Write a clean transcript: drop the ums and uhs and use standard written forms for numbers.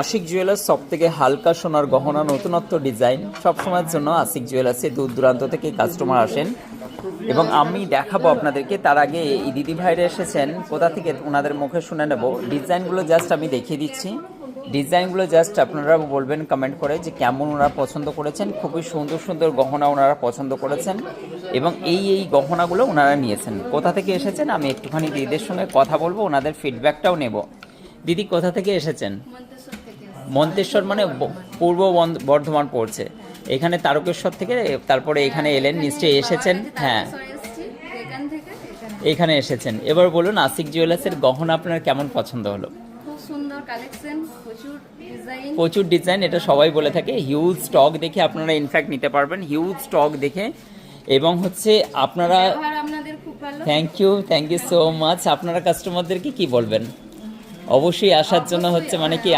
Ashiq jewellers সব থেকে হালকা সোনার গহনা, নতুনত্ব ডিজাইন সবসময়ের জন্য আশিক জুয়েলার্সে দূর দূরান্ত থেকে কাস্টমার আসেন এবং আমি দেখাবো আপনাদেরকে। তার আগে এই দিদি ভাইরা এসেছেন কোথা থেকে ওনাদের মুখে শুনে নেব। ডিজাইনগুলো জাস্ট আমি দেখিয়ে দিচ্ছি, ডিজাইনগুলো জাস্ট আপনারা বলবেন কমেন্ট করে যে কেমন ওনারা পছন্দ করেছেন। খুবই সুন্দর সুন্দর গহনা ওনারা পছন্দ করেছেন এবং এই গহনাগুলো ওনারা নিয়েছেন। কোথা থেকে এসেছেন আমি একটুখানি দিদিদের সঙ্গে কথা বলবো, ওনাদের ফিডব্যাকটাও নেব। দিদি কোথা থেকে এসেছেন? মন্তেশ্বর মানে পূর্ব বর্ধমান পড়ছে। এখানে তারকেশ্বর থেকে তারপরে এখানে এলেন, নিশ্চয়ই এসেছেন। হ্যাঁ, এখানে এসেছেন। এবার বলুন আশিক জুয়েলার্সের গহনা আপনার কেমন পছন্দ হলো? খুব সুন্দর কালেকশন, প্রচুর ডিজাইন, এটা সবাই বলে থাকে। হিউজ স্টক দেখে আপনারা ইনফ্যাক্ট নিতে পারবেন, হিউজ স্টক দেখে। এবং হচ্ছে আপনারা থ্যাংক ইউ সো মাচ। আপনারা কাস্টমারদেরকে কি বলবেন? অবশ্যই আসার জন্য হচ্ছে মানে কি